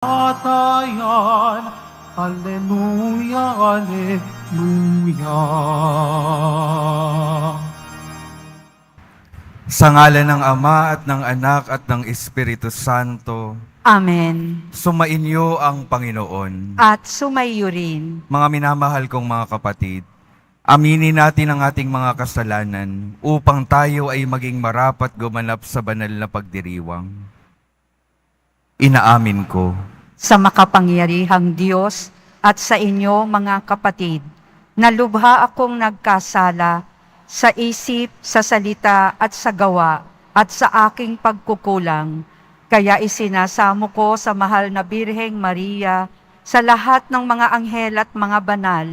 Patayan, Alleluia, Alleluia. Sa ngalan ng Ama at ng Anak at ng Espiritu Santo, Amen. sumainyo ang Panginoon. At sumayo rin. Mga minamahal kong mga kapatid, aminin natin ang ating mga kasalanan upang tayo ay maging marapat gumanap sa banal na pagdiriwang. Inaamin ko Sa makapangyarihang Diyos at sa inyo mga kapatid, na lubha akong nagkasala sa isip, sa salita at sa gawa at sa aking pagkukulang. Kaya isinasamo ko sa mahal na Birheng Maria, sa lahat ng mga anghel at mga banal,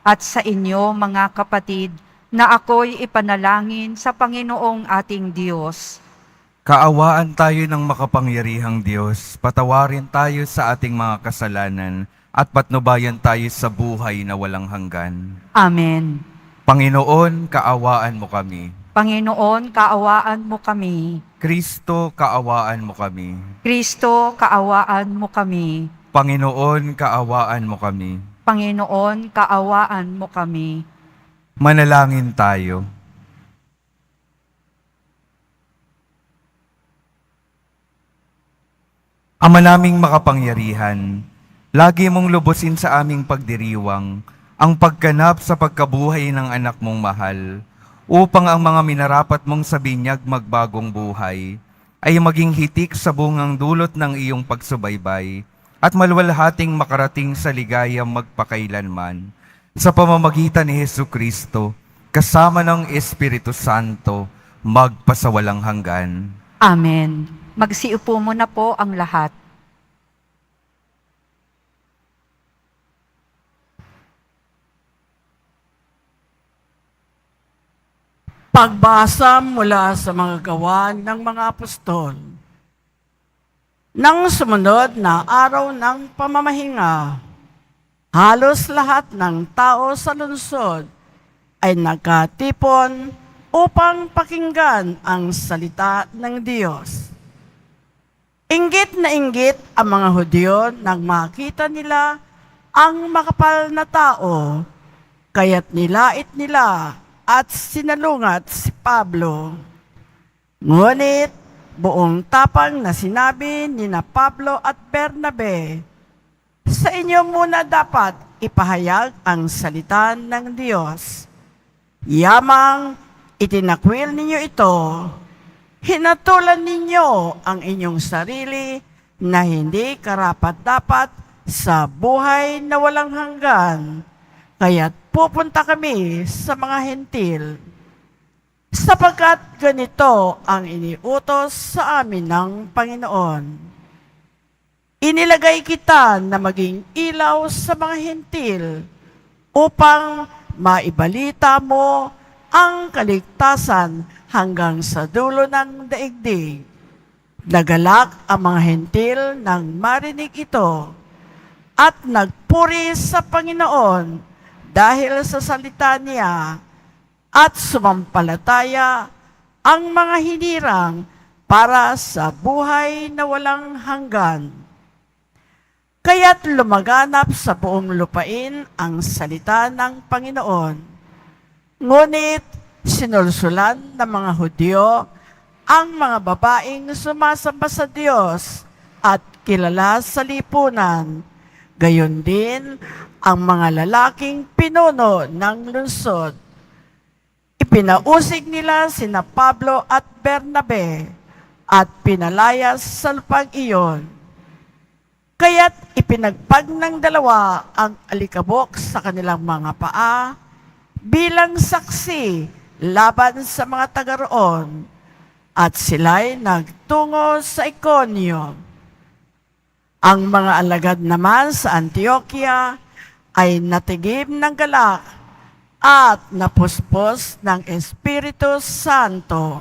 at sa inyo mga kapatid, na ako'y ipanalangin sa Panginoong ating Diyos. kaawaan tayo ng makapangyarihang Diyos, patawarin tayo sa ating mga kasalanan at patnubayan tayo sa buhay na walang hanggan. Amen. Panginoon, kaawaan mo kami. Panginoon, kaawaan mo kami. Kristo, kaawaan mo kami. Kristo, kaawaan mo kami. Panginoon, kaawaan mo kami. Panginoon, kaawaan mo kami. Manalangin tayo. Ama naming makapangyarihan, lagi mong lubusin sa aming pagdiriwang ang pagganap sa pagkabuhay ng anak mong mahal, upang ang mga minarapat mong sa binyag magbagong buhay ay maging hitik sa bungang dulot ng iyong pagsubaybay at maluwalhating makarating sa ligayang magpakailanman sa pamamagitan ni Jesucristo kasama ng Espiritu Santo magpasawalang hanggan. Amen. Magsiupo muna po ang lahat. Pagbasa mula sa mga gawa ng mga apostol. Nang sumunod na araw ng pamamahinga, halos lahat ng tao sa lungsod ay nagkatipon upang pakinggan ang salita ng Diyos. Inggit na inggit ang mga Hudyo nang makita nila ang makapal na tao, kaya't nilait nila at sinalungat si Pablo. Ngunit buong tapang na sinabi ni na Pablo at Bernabe, sa inyo muna dapat ipahayag ang salita ng Diyos. Yamang itinakwil ninyo ito, hinatulan ninyo ang inyong sarili na hindi karapat-dapat sa buhay na walang hanggan, kaya't pupunta kami sa mga hentil, sapagkat ganito ang iniutos sa amin ng Panginoon. Inilagay kita na maging ilaw sa mga hentil upang maibalita mo ang kaligtasan hanggang sa dulo ng daigdig. Nagalak ang mga hentil nang marinig ito at nagpuri sa Panginoon dahil sa salita niya, at sumampalataya ang mga hinirang para sa buhay na walang hanggan. Kaya't lumaganap sa buong lupain ang salita ng Panginoon. Ngunit sinulsulan ng mga Hudyo ang mga babaeng sumasamba sa Diyos at kilala sa lipunan, gayon din ang mga lalaking pinuno ng lungsod. Ipinausig nila sina Pablo at Bernabe at pinalayas sa lupang iyon. Kaya't ipinagpag ng dalawa ang alikabok sa kanilang mga paa bilang saksi laban sa mga taga roon, at sila'y nagtungo sa Iconio. Ang mga alagad naman sa Antioquia ay natigib ng galak at napuspos ng Espiritu Santo.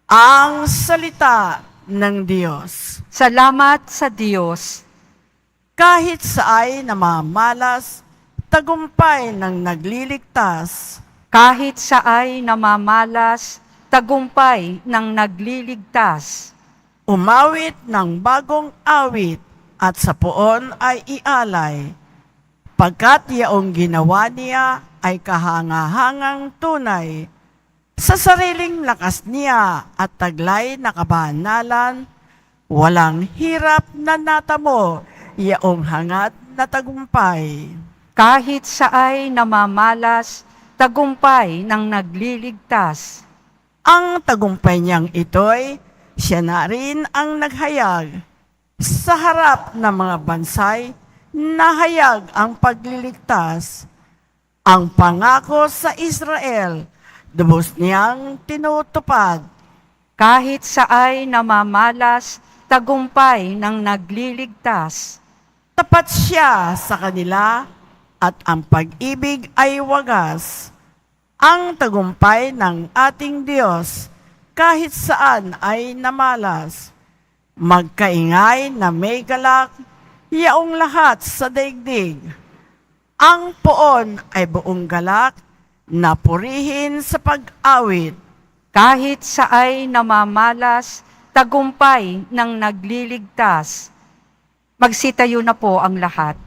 Ang salita ng Diyos. Salamat sa Diyos. Kahit saay namamalas, tagumpay ng nagliligtas. Kahit saay namamalas, tagumpay ng nagliligtas. umawit ng bagong awit at sa poon ay ialay, pagkat yaong ginawa niya ay kahangahangang tunay, sa sariling lakas niya at taglay na kabanalan, walang hirap na natamo, yaong hangat na tagumpay. Kahit saay namamalas, tagumpay ng nagliligtas. Ang tagumpay niyang ito'y siya na rin ang naghayag. Sa harap ng mga bansay, nahayag ang pagliligtas. Ang pangako sa Israel, lubos niyang tinutupad. Kahit saay namamalas, tagumpay ng nagliligtas. Tapat siya sa kanila at ang pag-ibig ay wagas. Ang tagumpay ng ating Diyos kahit saan ay namalas. Magkaingay na may galak, yaong lahat sa daigdig. Ang poon ay buong galak na purihin sa pag-awit. Kahit saay namamalas, tagumpay ng nagliligtas. Magsitayo na po ang lahat.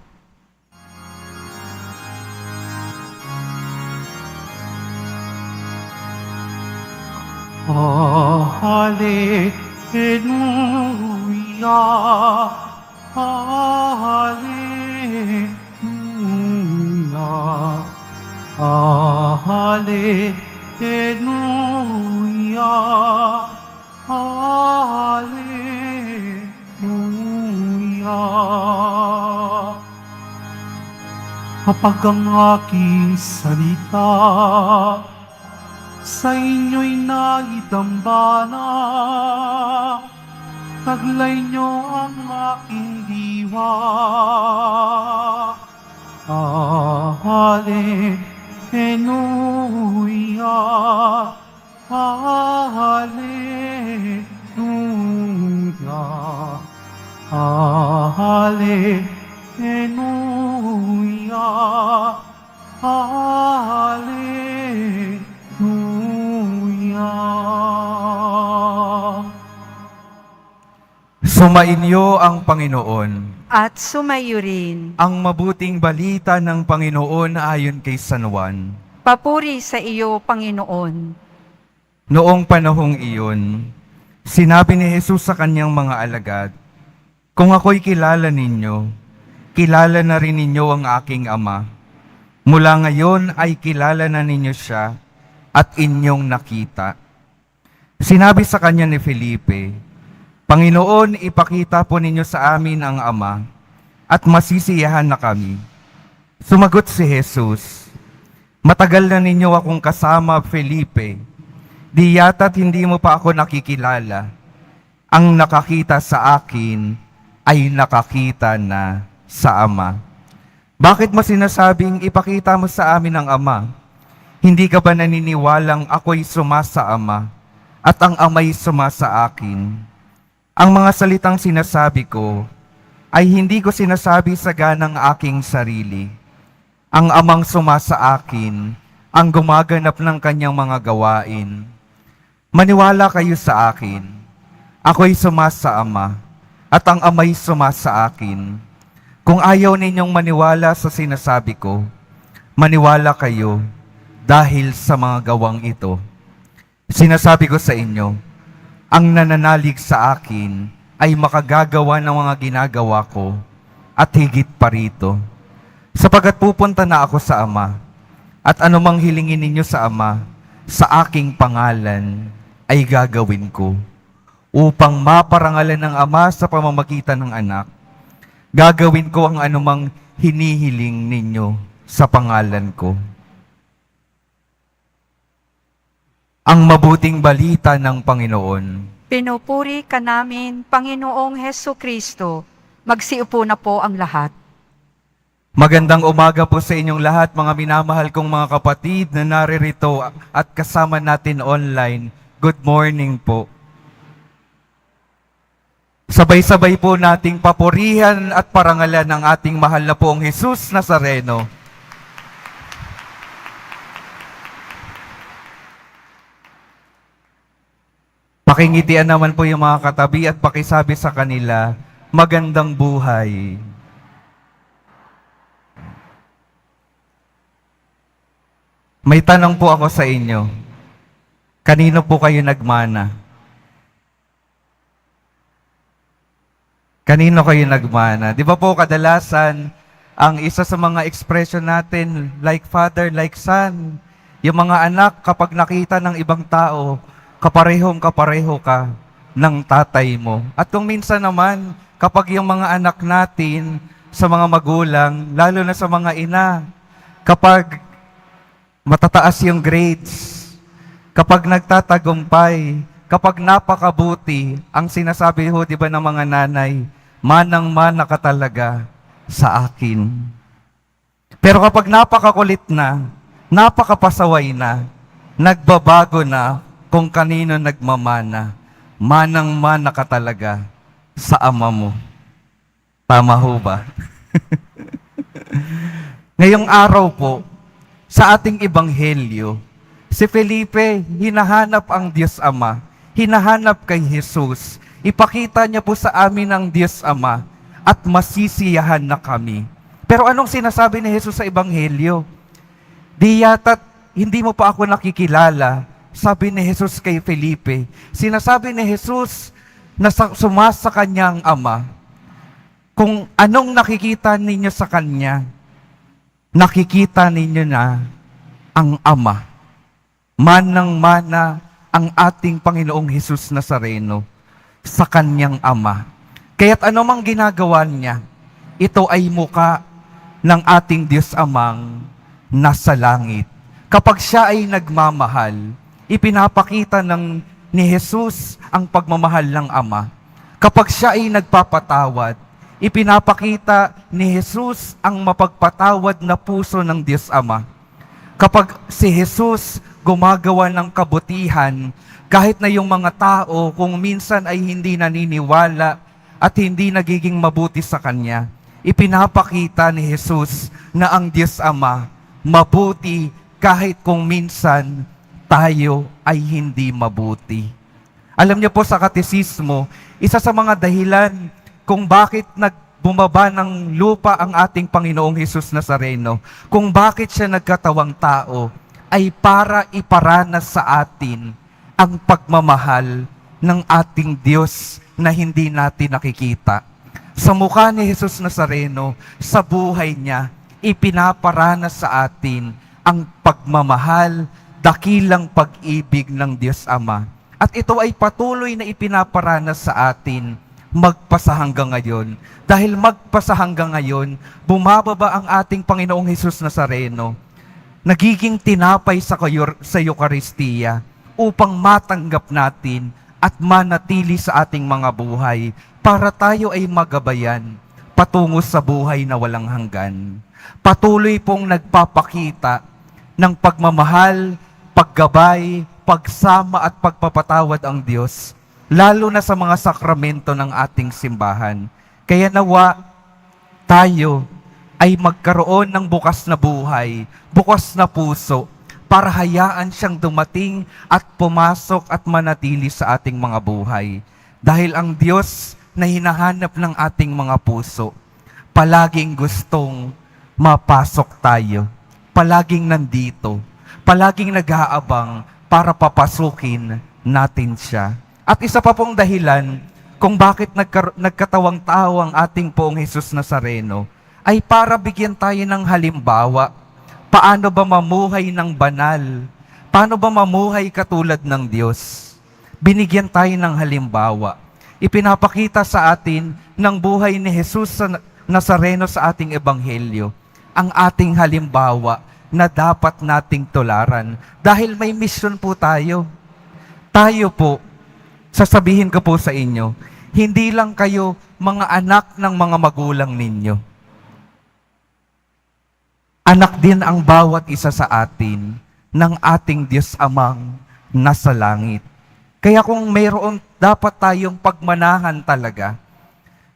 Hallelujah, Hallelujah, Hallelujah, Hallelujah. Kapag ang aking salita sa inyo'y naitambana, taglay niyo ang aking diwa. Hallelujah, Hallelujah, Hallelujah, Hallelujah. Sumainyo ang Panginoon. At sumayo rin. Ang mabuting balita ng Panginoon ayon kay San Juan. Papuri sa iyo, Panginoon. Noong panahong iyon, sinabi ni Jesus sa kanyang mga alagad, "Kung ako'y kilala ninyo, kilala na rin ninyo ang aking Ama. Mula ngayon ay kilala na ninyo siya at inyong nakita." Sinabi sa kanya ni Felipe, "Panginoon, ipakita po ninyo sa amin ang Ama, at masisiyahan na kami." Sumagot si Jesus, "Matagal na ninyo akong kasama, Felipe. Di yata't hindi mo pa ako nakikilala. Ang nakakita sa akin ay nakakita na sa Ama. Bakit mo sinasabing ipakita mo sa amin ang Ama? Hindi ka ba naniniwalang ako'y suma sa Ama at ang Ama'y suma sa akin? Ang mga salitang sinasabi ko ay hindi ko sinasabi sa ganang aking sarili. Ang Amang suma sa akin ang gumaganap ng kanyang mga gawain. Maniwala kayo sa akin. Ako'y suma sa Ama at ang Ama'y suma sa akin. Kung ayaw ninyong maniwala sa sinasabi ko, maniwala kayo dahil sa mga gawang ito. Sinasabi ko sa inyo, ang nananalig sa akin ay makagagawa ng mga ginagawa ko at higit pa rito. Sapagat pupunta na ako sa Ama, at anumang hilingin ninyo sa Ama, sa aking pangalan ay gagawin ko, upang maparangalan ng Ama sa pamamagitan ng Anak. Gagawin ko ang anumang hinihiling ninyo sa pangalan ko." Ang mabuting balita ng Panginoon. Pinupuri ka namin, Panginoong Heso Kristo. Magsiupo na po ang lahat. Magandang umaga po sa inyong lahat, mga minamahal kong mga kapatid na naririto at kasama natin online. Good morning po. Sabay-sabay po nating papurihan at parangalan ng ating mahal na poong Jesus Nazareno. Pakingitian naman po yung mga katabi at pakisabi sa kanila, magandang buhay. May tanong po ako sa inyo. Kanino po kayo nagmana? Kanino kayo nagmana? Di ba po kadalasan, ang isa sa mga expression natin, like father, like son, yung mga anak kapag nakita ng ibang tao, kapareho ka ng tatay mo. At kung minsan naman, kapag yung mga anak natin sa mga magulang, lalo na sa mga ina, kapag matataas yung grades, kapag nagtatagumpay, kapag napakabuti, ang sinasabi ho, di ba ng mga nanay, manang-mana ka talaga sa akin. Pero kapag napakakulit na, napakapasaway na, nagbabago na kung kanino nagmamana, manang-mana ka talaga sa ama mo. Tama ho ba? Ngayong araw po, sa ating ebanghelyo, si Felipe, hinahanap ang Diyos Ama, hinahanap kay Jesus. Ipakita niya po sa amin ang Diyos Ama at masisiyahan na kami. Pero anong sinasabi ni Jesus sa ebanghelyo? Di yata't hindi mo pa ako nakikilala, sabi ni Jesus kay Felipe. Sinasabi ni Jesus na sumasa kanyang Ama, kung anong nakikita ninyo sa Kanya, nakikita ninyo na ang Ama. Manang-mana ang ating Panginoong Jesus Nazareno sa Kanyang Ama. Kaya't anumang ginagawa niya, ito ay muka ng ating Diyos Amang nasa langit. Kapag siya ay nagmamahal, ipinapakita ni Jesus ang pagmamahal ng Ama. Kapag siya ay nagpapatawad, ipinapakita ni Jesus ang mapagpatawad na puso ng Diyos Ama. Kapag si Jesus gumagawa ng kabutihan, kahit na yung mga tao kung minsan ay hindi naniniwala at hindi nagiging mabuti sa Kanya, ipinapakita ni Jesus na ang Diyos Ama mabuti kahit kung minsan tayo ay hindi mabuti. Alam niyo po sa katekismo, isa sa mga dahilan kung bakit bumaba ng lupa ang ating Panginoong Hesus Nazareno, kung bakit siya nagkatawang tao, ay para iparanas sa atin ang pagmamahal ng ating Diyos na hindi natin nakikita. Sa mukha ni Hesus Nazareno, sa buhay niya, ipinaparanas sa atin ang pagmamahal, dakilang pag-ibig ng Diyos Ama. At ito ay patuloy na ipinaparanas sa atin magpasa hanggang ngayon. Dahil magpasa hanggang ngayon, bumababa ang ating Panginoong Hesus Nazareno, nagiging tinapay sa Eucharistia upang matanggap natin at manatili sa ating mga buhay para tayo ay magabayan patungo sa buhay na walang hanggan. Patuloy pong nagpapakita ng pagmamahal, paggabay, pagsama at pagpapatawad ang Diyos, lalo na sa mga sakramento ng ating simbahan. Kaya nawa tayo ay magkaroon ng bukas na buhay, bukas na puso, para hayaan siyang dumating at pumasok at manatili sa ating mga buhay. Dahil ang Diyos na hinahanap ng ating mga puso, palaging gustong mapasok tayo, palaging nandito, palaging nag-aabang para papasukin natin siya. At isa pa pong dahilan kung bakit nagkatawang tao ang ating Poong Hesus Nazareno ay para bigyan tayo ng halimbawa. Paano ba mamuhay ng banal? Paano ba mamuhay katulad ng Diyos? Binigyan tayo ng halimbawa. Ipinapakita sa atin ng buhay ni Hesus Nazareno sa ating ebanghelyo ang ating halimbawa na dapat nating tularan. Dahil may mission po tayo. Tayo po, sasabihin ko po sa inyo, hindi lang kayo mga anak ng mga magulang ninyo. Anak din ang bawat isa sa atin ng ating Diyos Amang nasa langit. Kaya kung mayroon dapat tayong pagmanahan talaga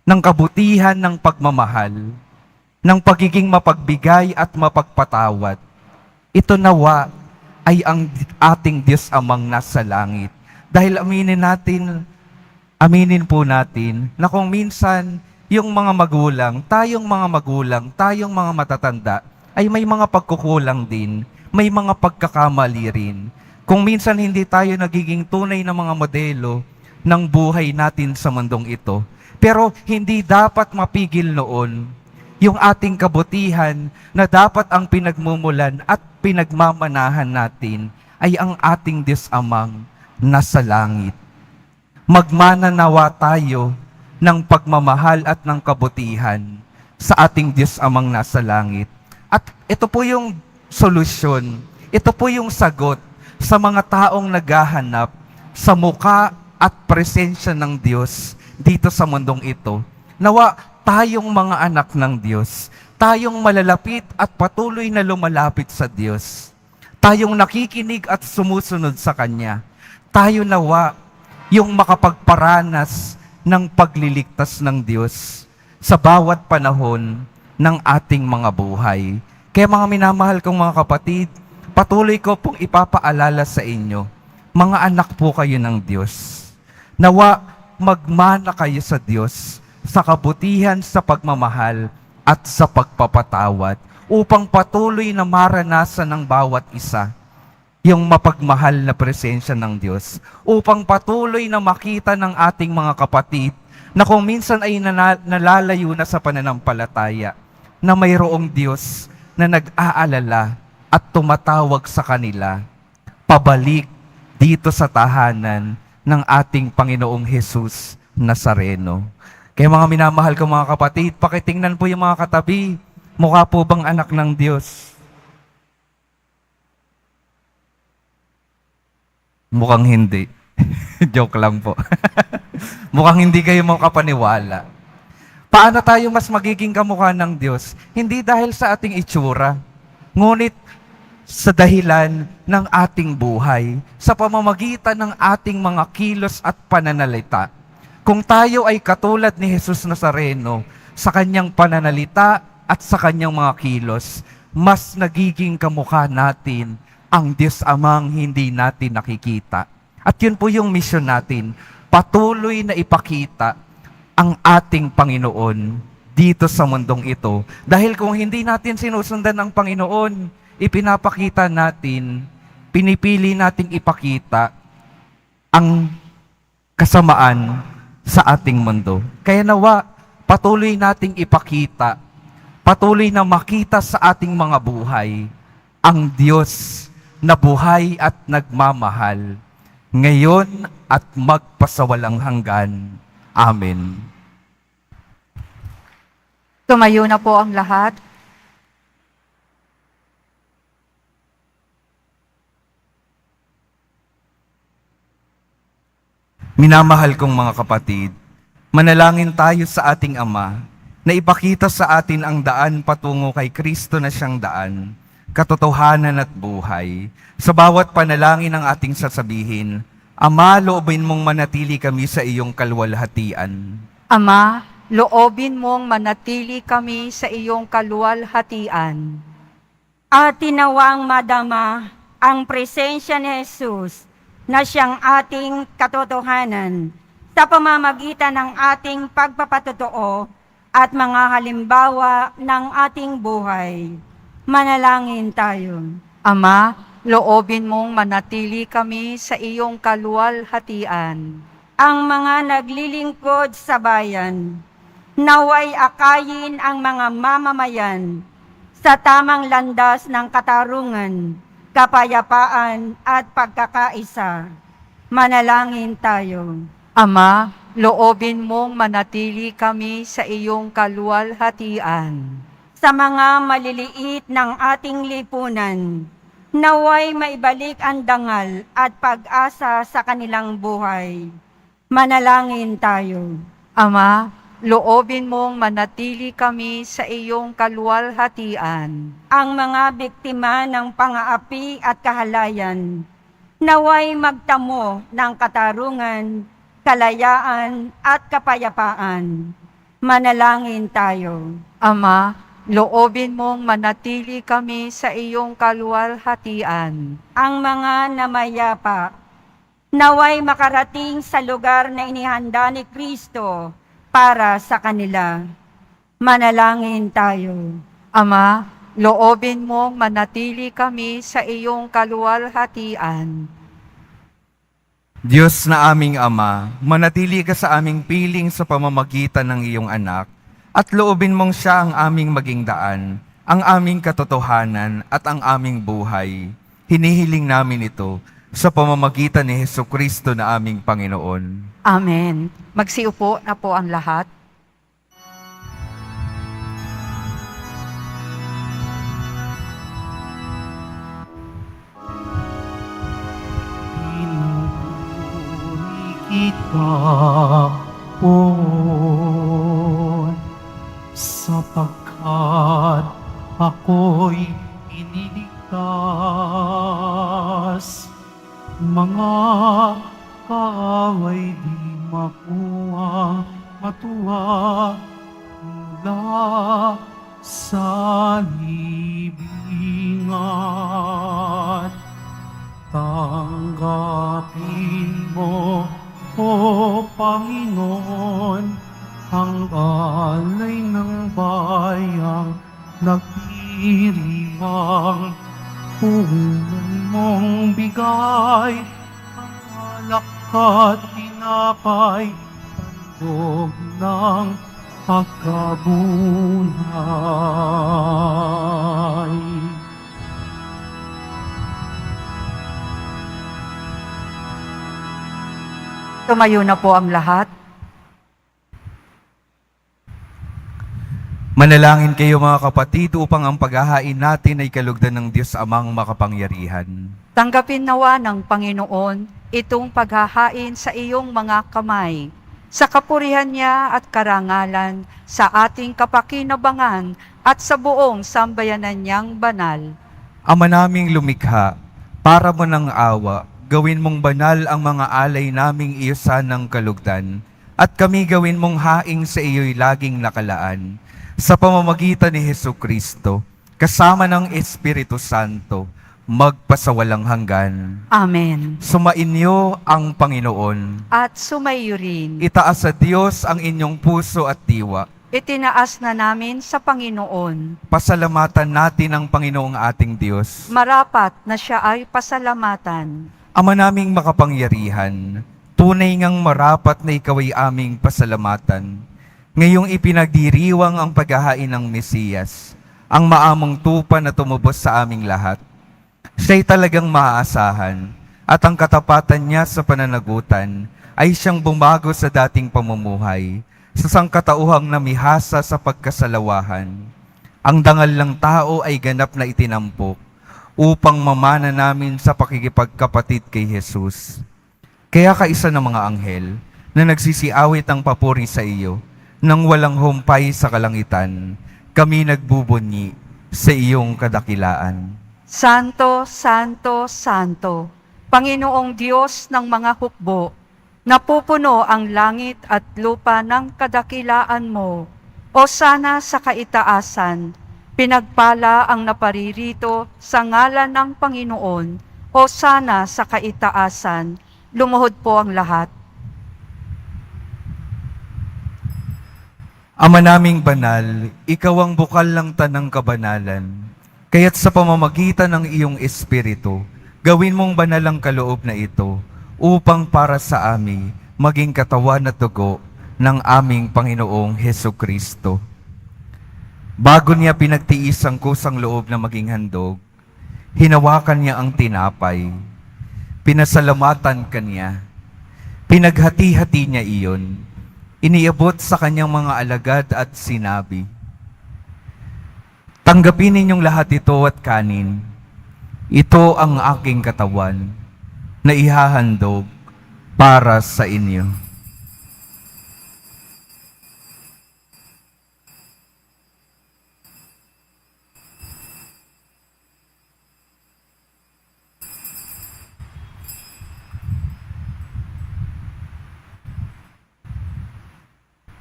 ng kabutihan ng pagmamahal, ng pagiging mapagbigay at mapagpatawad, ito nawa ay ang ating Diyos Amang nasa langit. Dahil aminin po natin na kung minsan yung mga magulang, tayong mga matatanda, ay may mga pagkukulang din, may mga pagkakamali rin. Kung minsan hindi tayo nagiging tunay na mga modelo ng buhay natin sa mundong ito. Pero hindi dapat mapigil noon yung ating kabutihan na dapat ang pinagmumulan at pinagmamanahan natin ay ang ating Diyos Amang nasa langit. Magmana nawa tayo ng pagmamahal at ng kabutihan sa ating Diyos Amang nasa langit. At ito po yung solusyon, ito po yung sagot sa mga taong naghahanap sa muka at presensya ng Diyos dito sa mundong ito. Nawa tayong mga anak ng Diyos, tayong malalapit at patuloy na lumalapit sa Diyos, tayong nakikinig at sumusunod sa Kanya, tayo nawa yung makapagparanas ng pagliligtas ng Diyos sa bawat panahon ng ating mga buhay. Kaya mga minamahal kong mga kapatid, patuloy ko pong ipapaalala sa inyo, mga anak po kayo ng Diyos. Nawa magmana kayo sa Diyos sa kabutihan, sa pagmamahal at sa pagpapatawad upang patuloy na maranasan ng bawat isa yung mapagmahal na presensya ng Diyos, upang patuloy na makita ng ating mga kapatid na kung minsan ay nalalayo na sa pananampalataya, na mayroong Diyos na nag-aalala at tumatawag sa kanila pabalik dito sa tahanan ng ating Panginoong Jesus Nazareno. Kaya mga minamahal ko mga kapatid, pakitingnan po yung mga katabi, mukha po bang anak ng Diyos? Mukhang hindi. Joke lang po. Mukhang hindi kayo makapaniwala. Paano tayo mas magiging kamukha ng Diyos? Hindi dahil sa ating itsura, ngunit sa dahilan ng ating buhay, sa pamamagitan ng ating mga kilos at pananalita. Kung tayo ay katulad ni Jesus Nazareno sa kanyang pananalita at sa kanyang mga kilos, mas nagiging kamukha natin ang Diyos Amang hindi natin nakikita. At yun po yung mission natin, patuloy na ipakita ang ating Panginoon dito sa mundong ito. Dahil kung hindi natin sinusundan ang Panginoon, ipinapakita natin, pinipili nating ipakita ang kasamaan sa ating mundo. Kaya nawa, patuloy nating ipakita, patuloy na makita sa ating mga buhay, ang Diyos na buhay at nagmamahal, ngayon at magpasawalang hanggan. Amen. Tumayo na po ang lahat. Minamahal kong mga kapatid, manalangin tayo sa ating Ama na ipakita sa atin ang daan patungo kay Kristo na siyang daan, katotohanan at buhay. Sa bawat panalangin ng ating sasabihin, Ama, loobin mong manatili kami sa iyong kalwalhatian. Ama, loobin mong manatili kami sa iyong kaluwalhatian. At tinawang madama ang presensya ni Jesus na siyang ating katotohanan sa pamamagitan ng ating pagpapatotoo at mga halimbawa ng ating buhay. Manalangin tayo. Ama, loobin mong manatili kami sa iyong kaluwalhatian. Ang mga naglilingkod sa bayan, naway akayin ang mga mamamayan sa tamang landas ng katarungan, kapayapaan at pagkakaisa. Manalangin tayo. Ama, loobin mong manatili kami sa iyong kaluwalhatian. Sa mga maliliit ng ating lipunan, naway maibalik ang dangal at pag-asa sa kanilang buhay. Manalangin tayo. Ama, loobin mong manatili kami sa iyong kaluwalhatian. Ang mga biktima ng pang-aapi at kahalayan, naway magtamo ng katarungan, kalayaan at kapayapaan. Manalangin tayo. Ama, loobin mong manatili kami sa iyong kaluwalhatian. Ang mga namayapa, naway makarating sa lugar na inihanda ni Kristo para sa kanila. Manalangin tayo. Ama, loobin mong manatili kami sa iyong kaluwalhatian. Diyos na aming Ama, manatili ka sa aming piling sa pamamagitan ng iyong anak, at loobin mong siya ang aming maging daan, ang aming katotohanan at ang aming buhay. Hinihiling namin ito sa pamamagitan ni Hesukristo na aming Panginoon. Amen. Magsiupo na po ang lahat. Pinupuri kita po sapagkat ako'y iniligtas. Mga kaaway di makuha matuwa mula sa libingan. Tanggapin mo, O Panginoon, ang alay ng bayang nagdiriwang. Punan mong bigay ang alak at tinapay, tandog ng pagkabuhay. Tumayo na po ang lahat. Manalangin kayo mga kapatid upang ang paghahain natin ay kalugdan ng Diyos Amang makapangyarihan. Tanggapin nawa ng Panginoon itong paghahain sa iyong mga kamay, sa kapurihan niya at karangalan, sa ating kapakinabangan at sa buong sambayanan niyang banal. Ama naming lumikha, para mo ng awa, gawin mong banal ang mga alay naming iyosan ng kalugdan, at kami gawin mong haing sa iyo'y laging nakalaan. Sa pamamagitan ni Hesukristo, kasama ng Espiritu Santo, magpasawalang hanggan. Amen. Sumainyo ang Panginoon. At sumayo rin. Itaas sa Diyos ang inyong puso at diwa. Itinaas na namin sa Panginoon. Pasalamatan natin ang Panginoong ating Diyos. Marapat na siya ay pasalamatan. Ama naming makapangyarihan, tunay ngang marapat na ikaw ay aming pasalamatan. Ngayong ipinagdiriwang ang paghahain ng Mesiyas, ang maamong tupa na tumubos sa aming lahat. Siya'y talagang maaasahan, at ang katapatan niya sa pananagutan ay siyang bumago sa dating pamumuhay, sa sangkatauhang namihasa sa pagkasalawahan. Ang dangal ng tao ay ganap na itinampok, upang mamana namin sa pakikipagkapatid kay Jesus. Kaya kaisa ng mga anghel na nagsisiawit ang papuri sa iyo, nang walang humpay sa kalangitan, kami nagbubunyi sa iyong kadakilaan. Santo, Santo, Santo, Panginoong Diyos ng mga hukbo, napupuno ang langit at lupa ng kadakilaan mo. O sana sa kaitaasan, pinagpala ang naparirito sa ngalan ng Panginoon. O sana sa kaitaasan, lumuhod po ang lahat. Ama naming banal, ikaw ang bukal ng tanang kabanalan. Kaya't sa pamamagitan ng iyong Espiritu, gawin mong banal ang kaloob na ito, upang para sa amin maging katawan at dugo ng aming Panginoong Hesukristo. Bago niya pinagtiis ang kusang loob na maging handog, hinawakan niya ang tinapay, pinasalamatan kanya, pinaghati-hati niya iyon, iniabot sa kanyang mga alagad at sinabi, "Tanggapin ninyong lahat ito at kanin. Ito ang aking katawan na ihahandog para sa inyo."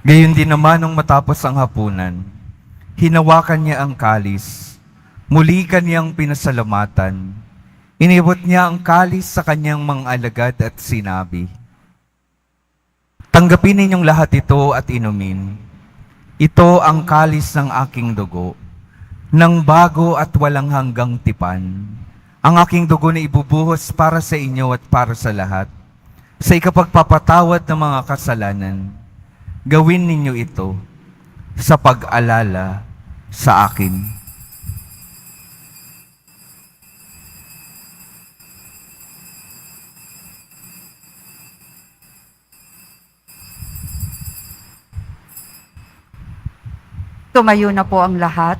Gayon din naman nung matapos ang hapunan, hinawakan niya ang kalis, muli kaniyang pinasalamatan, Inibot niya ang kalis sa kanyang mga alagad at sinabi, "Tanggapin ninyong lahat ito at inumin. Ito ang kalis ng aking dugo, ng bago at walang hanggang tipan. Ang aking dugo na ibubuhos para sa inyo at para sa lahat, sa ikapagpapatawad ng mga kasalanan. Gawin ninyo ito sa pag-alala sa akin." Tumayo na po ang lahat.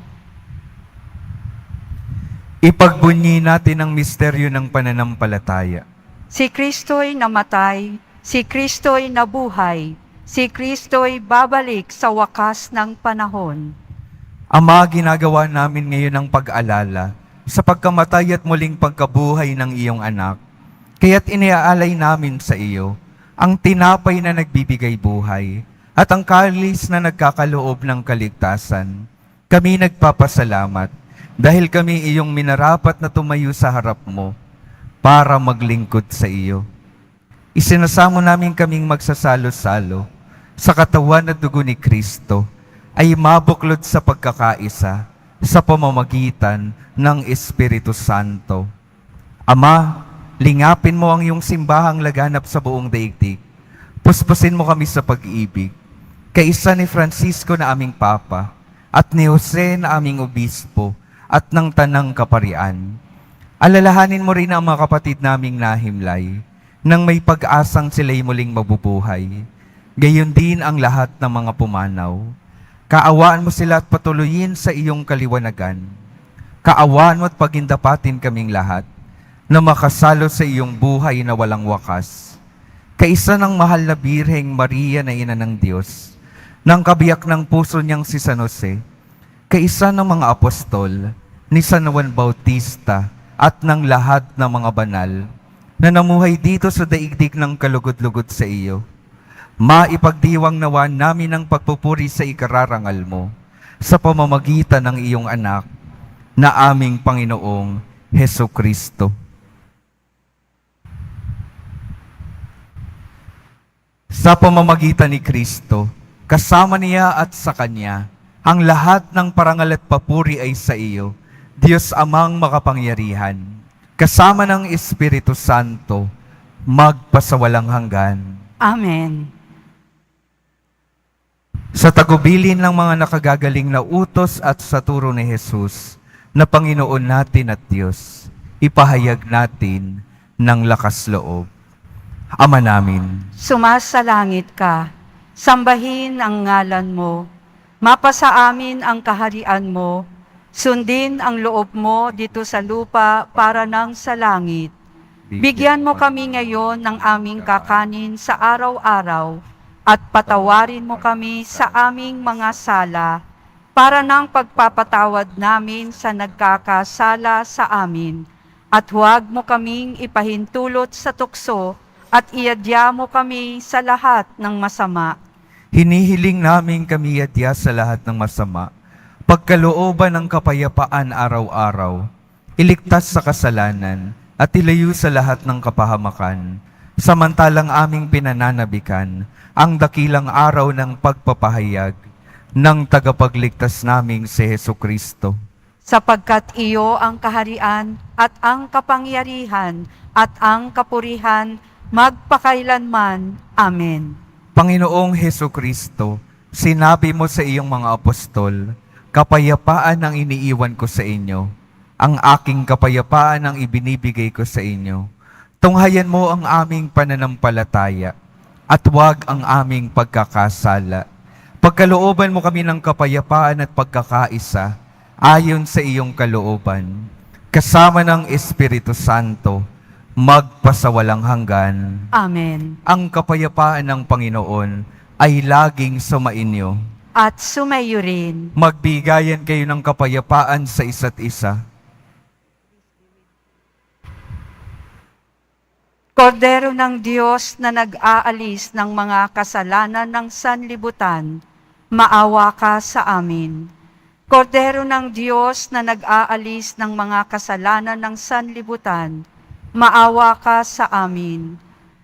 Ipagbunyi natin ang misteryo ng pananampalataya. Si Kristo'y namatay, si Kristo'y nabuhay, si Kristo'y babalik sa wakas ng panahon. Ama, ginagawa namin ngayon ang pag-alala sa pagkamatay at muling pagkabuhay ng iyong anak. Kaya't iniaalay namin sa iyo ang tinapay na nagbibigay buhay at ang kalis na nagkakaloob ng kaligtasan. Kami nagpapasalamat dahil kami iyong minarapat na tumayo sa harap mo para maglingkod sa iyo. Isinasamo namin kaming magsasalo-salo sa katawan at dugo ni Kristo ay mabuklod sa pagkakaisa sa pamamagitan ng Espiritu Santo. Ama, lingapin mo ang iyong simbahang laganap sa buong daigdig. Puspusin mo kami sa pag-ibig. Kaisa ni Francisco na aming Papa at ni Jose na aming Obispo at ng Tanang Kaparian. Alalahanin mo rin ang mga kapatid naming nahimlay nang may pag-asang sila'y muling mabubuhay. Gayon din ang lahat ng mga pumanaw. Kaawaan mo sila at patuloyin sa iyong kaliwanagan. Kaawaan mo at pagindapatin kaming lahat na makasalo sa iyong buhay na walang wakas. Kaisa ng mahal na Birheng Maria na Ina ng Diyos, ng kabiyak ng puso niyang si San Jose, kaisa ng mga apostol, ni San Juan Bautista, at ng lahat ng mga banal na namuhay dito sa daigdig ng kalugod-lugod sa iyo. Maipagdiwang nawa namin ang pagpupuri sa ikararangal mo sa pamamagitan ng iyong anak na aming Panginoong Heso Kristo. Sa pamamagitan ni Kristo, kasama niya at sa Kanya, ang lahat ng parangal at papuri ay sa iyo, Diyos Amang makapangyarihan, kasama ng Espiritu Santo, magpasawalang hanggan. Amen. Sa tagubilin ng mga nakagagaling na utos at sa turo ni Jesus, na Panginoon natin at Diyos, ipahayag natin ng lakas loob. Ama namin, Sumasalangit ka, sambahin ang ngalan mo, mapasa amin ang kaharian mo, sundin ang loob mo dito sa lupa para nang sa langit. Bigyan mo kami ngayon ng aming kakanin sa araw-araw at patawarin mo kami sa aming mga sala para nang pagpapatawad namin sa nagkakasala sa amin. At huwag mo kaming ipahintulot sa tukso at iadya mo kami sa lahat ng masama. hinihiling namin kami adya sa lahat ng masama, pagkalooban ng kapayapaan araw-araw, iligtas sa kasalanan, at ilayo sa lahat ng kapahamakan, samantalang aming pinananabikan ang dakilang araw ng pagpapahayag ng tagapagligtas naming si Heso Kristo. Sapagkat iyo ang kaharian at ang kapangyarihan at ang kapurihan magpakailanman. Amen. Panginoong Heso Kristo, sinabi mo sa iyong mga apostol, kapayapaan ang iniiwan ko sa inyo, ang aking kapayapaan ang ibinibigay ko sa inyo. Tunghayan mo ang aming pananampalataya at huwag ang aming pagkakasala. Pagkalooban mo kami ng kapayapaan at pagkakaisa ayon sa iyong kalooban, kasama ng Espiritu Santo, magpasawalang hanggan. Amen. Ang kapayapaan ng Panginoon ay laging sumainyo. At sumayo rin. Magbigayan kayo ng kapayapaan sa isa't isa. Kordero ng Diyos na nag-aalis ng mga kasalanan ng sanlibutan, maawa ka sa amin. Kordero ng Diyos na nag-aalis ng mga kasalanan ng sanlibutan, maawa ka sa amin.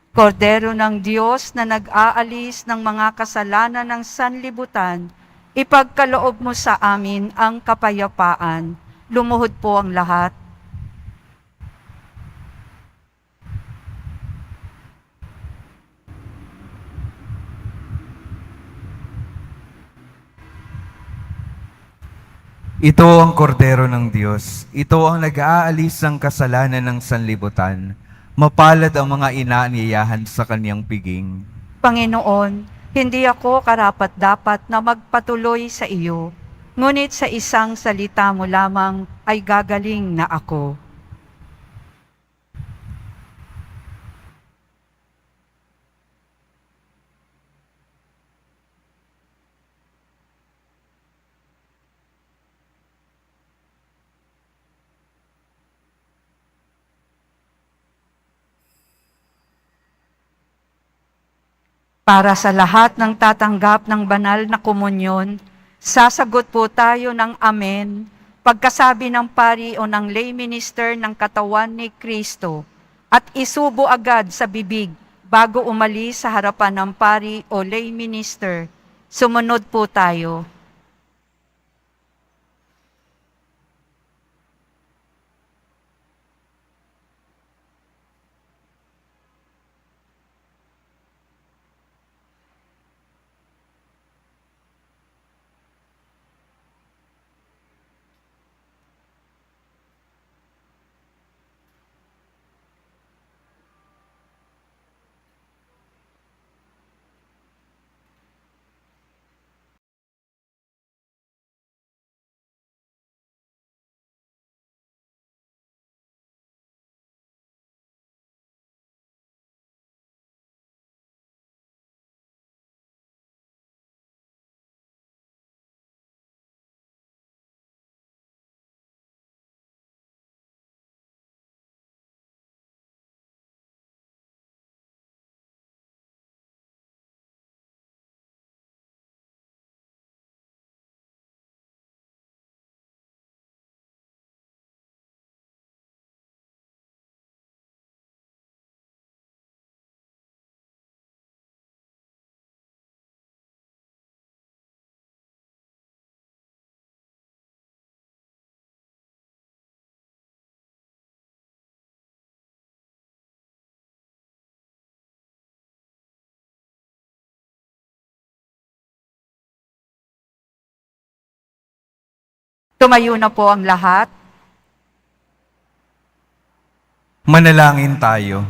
Kordero ng Diyos na nag-aalis ng mga kasalanan ng sanlibutan, ipagkaloob mo sa amin ang kapayapaan. Lumuhod po ang lahat. Ito ang kordero ng Diyos. Ito ang nag-aalis ng kasalanan ng sanlibutan. Mapalad ang mga inaanyayahan sa kanyang piging. Panginoon, hindi ako karapat-dapat na magpatuloy sa iyo, ngunit sa isang salita mo lamang ay gagaling na ako. Para sa lahat ng tatanggap ng banal na komunyon, sasagot po tayo ng amen pagkasabi ng pari o ng lay minister ng katawan ni Kristo at isubo agad sa bibig bago umalis sa harapan ng pari o lay minister. Sumunod po tayo. Tumayo na po ang lahat. Manalangin tayo.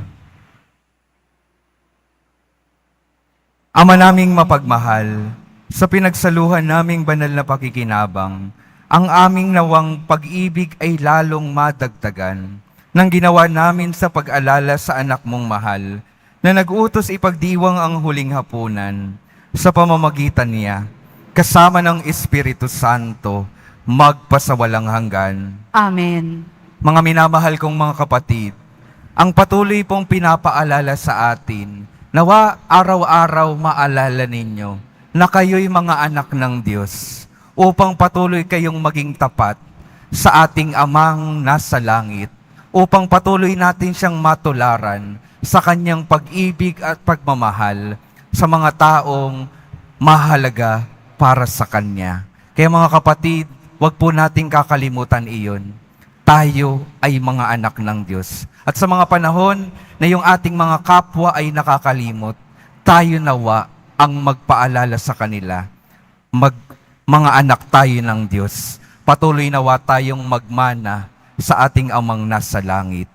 Ama naming mapagmahal, sa pinagsaluhan naming banal na pakikinabang, ang aming nawang pag-ibig ay lalong madagdagan nang ginawa namin sa pag-alala sa anak mong mahal na nag-utos ipagdiwang ang huling hapunan sa pamamagitan niya, kasama ng Espiritu Santo, magpasawalang hanggan. Amen. Mga minamahal kong mga kapatid, ang patuloy pong pinapaalala sa atin, nawa araw-araw maalala ninyo na kayo'y mga anak ng Diyos upang patuloy kayong maging tapat sa ating Amang nasa langit, upang patuloy natin siyang matularan sa kanyang pag-ibig at pagmamahal sa mga taong mahalaga para sa kanya. Kaya mga kapatid, huwag po nating kakalimutan iyon. Tayo ay mga anak ng Diyos. At sa mga panahon na yung ating mga kapwa ay nakakalimot, tayo nawa ang magpaalala sa kanila. Mga anak tayo ng Diyos. Patuloy nawa tayong magmana sa ating Amang nasa langit.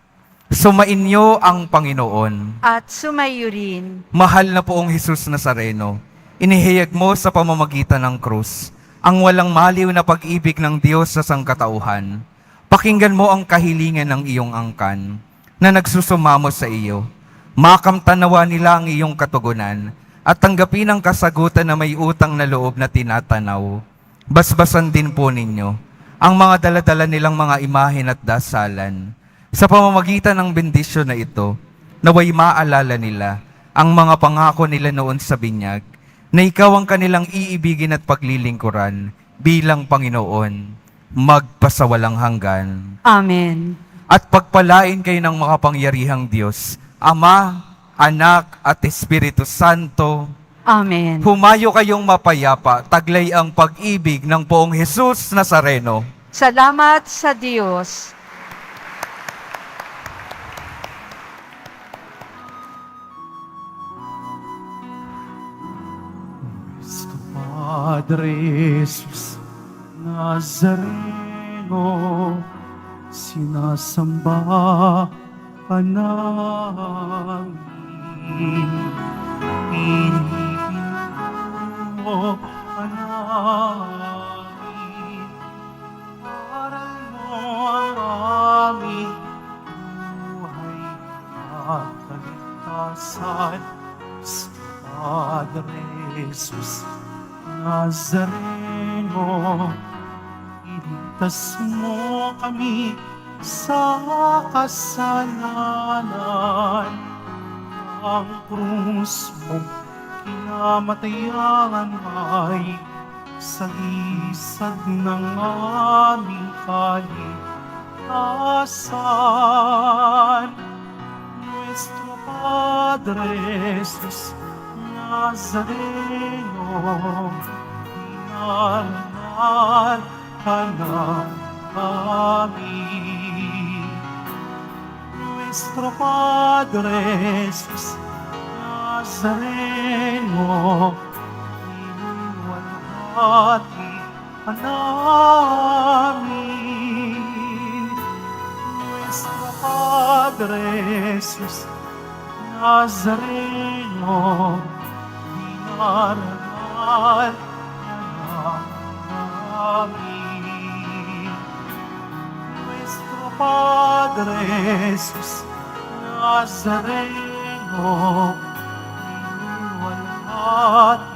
Sumainyo ang Panginoon. At sumayo rin. Mahal na poong Jesus Nazareno, inihayag mo sa pamamagitan ng krus ang walang maliw na pag-ibig ng Diyos sa sangkatauhan. Pakinggan mo ang kahilingan ng iyong angkan na nagsusumamo sa iyo. Makamtanawa nila ang iyong katugunan at tanggapin ang kasagutan na may utang na loob na tinatanaw. Basbasan din po ninyo ang mga daladala nilang mga imahen at dasalan. Sa pamamagitan ng bendisyon na ito, naway maalala nila ang mga pangako nila noon sa binyag, na ikaw ang kanilang iibigin at paglilingkuran, bilang Panginoon, magpasawalang hanggan. Amen. At pagpalain kayo ng makapangyarihang Diyos, Ama, Anak, at Espiritu Santo. Amen. Humayo kayong mapayapa, taglay ang pag-ibig ng Poong Jesus Nazareno. Salamat sa Diyos. Cristo Padre Jesus Nazareno, sinasamba ka namin. Inihin mo ka namin. Aral mo ang aming buhay at kaligtasan. Cristo Padre Jesus Nazareno, iligtas mo kami sa kasalanan. Ang krus mong kinamatayan ay sagisag ng aming kaligtasan. Nuestro Padre Jesus Nazareno, inarangal ka namin. Nuestro Padre Jesus Nazareno, iniwalhati ka namin. Nuestro Padre Jesus Nazareno, dinarangal ka namin. Nuestro Padre Jesus Nazareno, iniwalhati